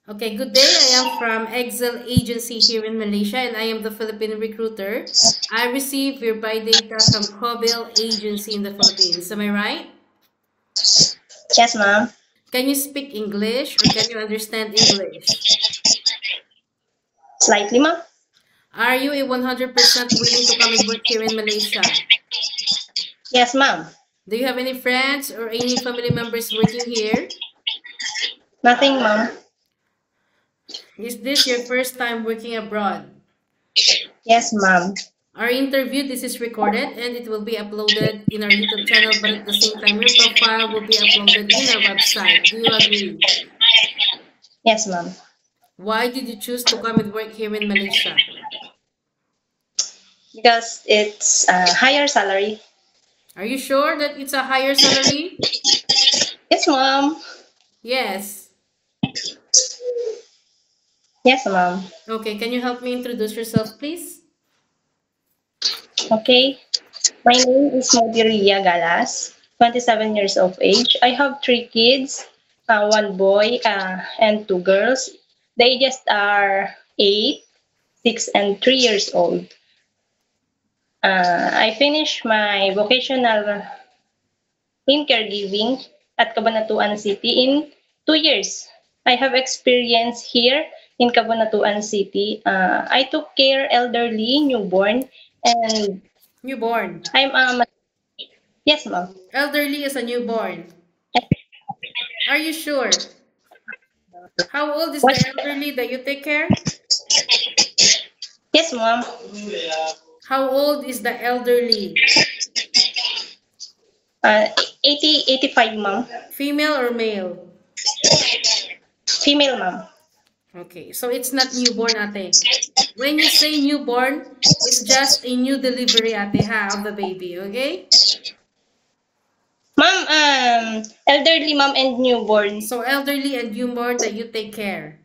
Okay, good day. I am from Excel Agency here in Malaysia and I am the Philippine recruiter. I received your buy data from Cobel Agency in the Philippines. Am I right? Yes, ma'am. Can you speak English or can you understand English? Slightly, ma'am. Are you a 100% willing to come and work here in Malaysia? Yes, ma'am. Do you have any friends or any family members working here? Nothing, ma'am. Is this your first time working abroad? Yes, ma'am. Our interview, this is recorded and it will be uploaded in our YouTube channel, but at the same time, your profile will be uploaded in our website. Do you agree? Yes, ma'am. Why did you choose to come and work here in Malaysia? Because it's a higher salary. Are you sure that it's a higher salary? Yes, ma'am. Yes. Yes, ma'am. Okay, can you help me introduce yourself, please? Okay. My name is Modiria Galas, 27 years of age. I have three kids, one boy and two girls. The ages are 8, 6, and 3 years old. I finished my vocational in caregiving at Cabanatuan City in 2 years. I have experience here in Cabanatuan City. I took care elderly, newborn, and Newborn. I'm yes, ma'am. Elderly is a newborn. Are you sure? How old is the What? elderly that you take care? Yes, ma'am. How old is the elderly? Uh, 85, ma'am. Female or male? Female, ma'am. Okay, so it's not newborn, ate. When you say newborn, it's just a new delivery, ate, ha, of the baby, okay? Ma'am, elderly, ma'am, and newborn. So elderly and newborn that you take care.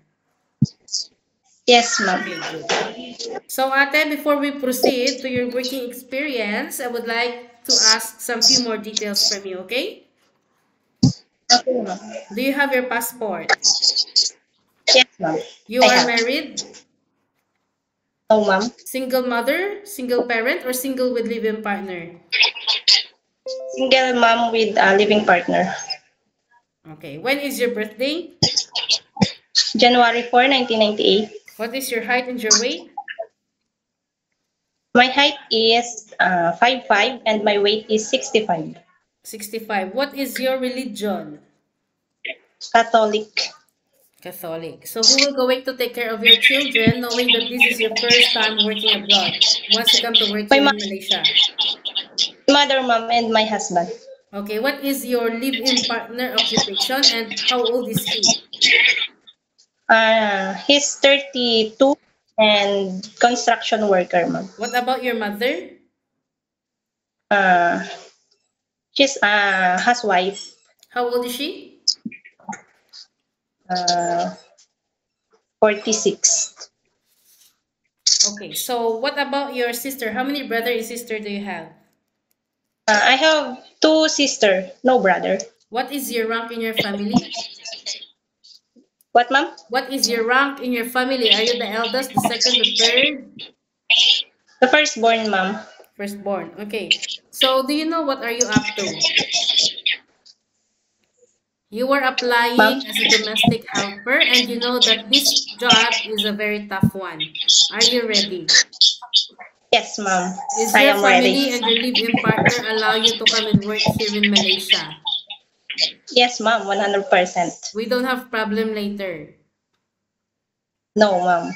Yes, ma'am. Okay, good. So ate, before we proceed to your working experience, I would like to ask some few more details from you, okay? Okay, ma'am. Do you have your passport? Yes, ma'am. You I are have. married? No, ma'am. Single mother, single parent, or single with live-in partner? Single ma'am with a living partner. Okay, when is your birthday? January 4, 1998. What is your height and your weight? My height is 5'5" and my weight is 65. 65. What is your religion? Catholic. Catholic. So who will going to take care of your children knowing that this is your first time working abroad once you come to work My here in Malaysia? mother, mom, and my husband. Okay, what is your live-in partner occupation and how old is he? He's 32 and construction worker, ma'am. What about your mother? Uh, she's a housewife. How old is she? Uh, 46. Okay, so what about your sister? How many brother and sister do you have? I have two sisters, no brother. What is your rank in your family? What, ma'am? What is your rank in your family? Are you the eldest, the second, the third? The firstborn, ma'am. Firstborn. Okay. So do you know what are you up to? You are Ma'am? applying as a domestic helper and you know that this job is a very tough one. Are you ready? Yes, ma'am. Is I your am ready. family and your live-in partner allow you to come and work here in Malaysia? Yes, ma'am. 100%. We don't have problem later. No, ma'am.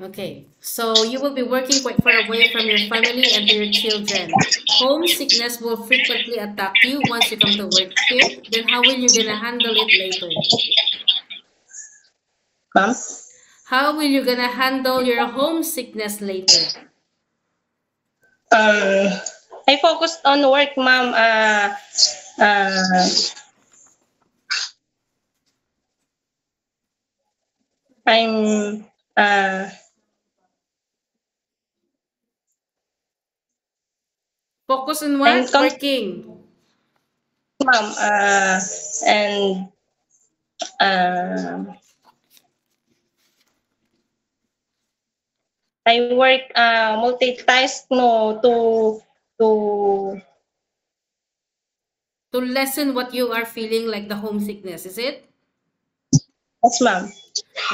Okay, so you will be working quite far away from your family and to your children. Homesickness will frequently attack you once you come to work here. Then how will you gonna handle it later? Ma'am? How will you gonna handle your homesickness later? I focused on work, ma'am. Uh, I'm Focus on I'm what? Working. ma'am. And uh, I work multitask to To lessen what you are feeling like the homesickness, is it? yes, ma'am.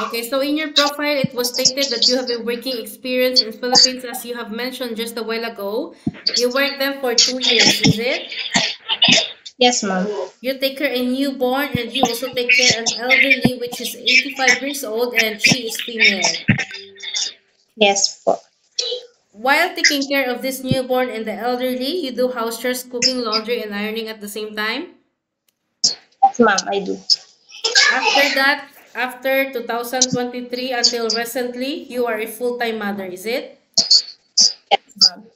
Okay, so in your profile, it was stated that you have a working experience in Philippines, as you have mentioned just a while ago. You worked there for 2 years, is it? Yes, ma'am. You take care a newborn and you also take care an elderly, which is 85 years old and she is female. Yes po. While taking care of this newborn and the elderly, you do house chores, cooking, laundry, and ironing at the same time. Yes, ma'am, I do. After that, after 2023 until recently, you are a full-time mother, is it? Yes, ma'am.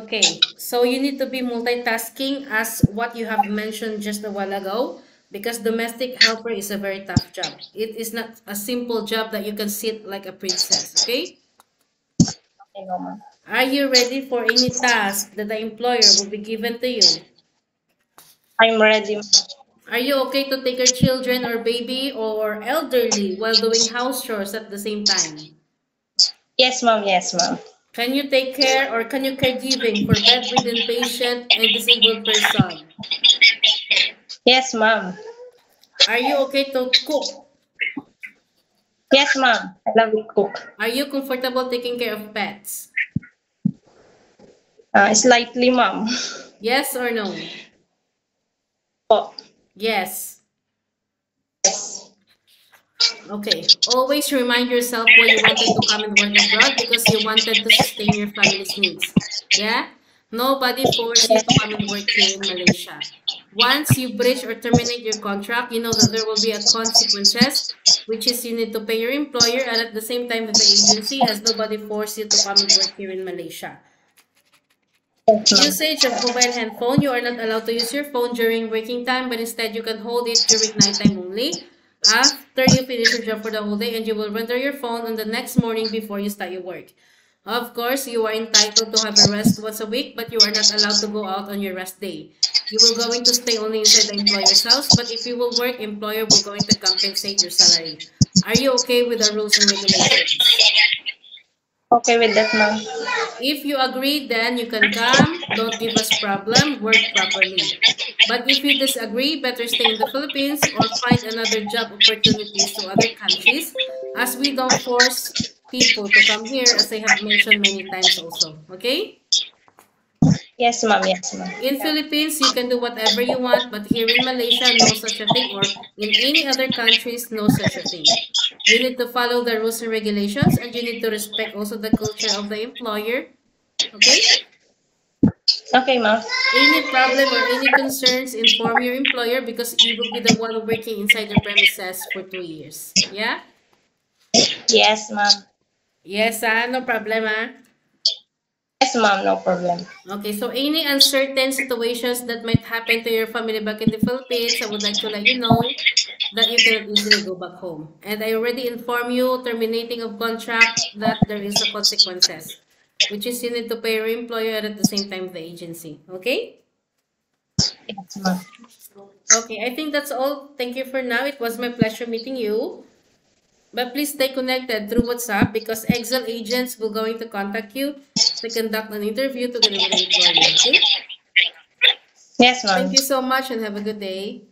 Okay, so you need to be multitasking as what you have mentioned just a while ago, because domestic helper is a very tough job. It is not a simple job that you can sit like a princess, okay? I know, ma'am. Are you ready for any task that the employer will be given to you? I'm ready, ma'am. Are you okay to take your children or baby or elderly while doing house chores at the same time? Yes, ma'am. Yes, ma'am. Can you take care or can you caregiving for bedridden patient and disabled person? Yes, ma'am. Are you okay to cook? Yes, ma'am. I love to cook. Are you comfortable taking care of pets? Slightly, ma'am. Yes or no? Po. Yes. Yes. Okay. Always remind yourself why you wanted to come and work abroad, because you wanted to sustain your family's needs. Yeah? Nobody forced you to come and work here in Malaysia. Once you breach or terminate your contract, you know that there will be a consequences, which is you need to pay your employer, and at the same time that the agency, as nobody forced you to come and work here in Malaysia. Yes, ma'am. Usage of mobile handphone. You are not allowed to use your phone during working time, but instead you can hold it during nighttime only. After you finish your job for the whole day, and you will render your phone on the next morning before you start your work. Of course, you are entitled to have a rest once a week, but you are not allowed to go out on your rest day. You will going to stay only inside the employer's house, but if you will work, employer will going to compensate your salary. Are you okay with the rules and regulations? Okay with that, ma'am. If you agree, then you can come. Don't give us problem. Work properly. But if you disagree, better stay in the Philippines or find another job opportunities to other countries, as we don't force people to come here, as I have mentioned many times also. Okay? Yes, ma'am. Yes, ma'am. In Philippines, you can do whatever you want, but here in Malaysia, no such a thing, or in any other countries, no such a thing. You need to follow the rules and regulations, and you need to respect also the culture of the employer. Okay? Okay, ma'am. Any problem or any concerns, inform your employer, because you will be the one working inside the premises for 2 years. Yeah? Yes, ma'am. Yes, no problem, Yes, ma'am. No problem. Okay, so any uncertain situations that might happen to your family back in the Philippines, I would like to let you know that you cannot easily go back home. And I already informed you, terminating of contract, that there is a consequences, which is you need to pay your employer and at the same time the agency. Okay? Yes, ma'am. Okay, I think that's all. Thank you for now. It was my pleasure meeting you. But please stay connected through WhatsApp, because Excel agents will going to contact you to conduct an interview together with the employer. Okay? Yes, ma'am. Thank you so much and have a good day.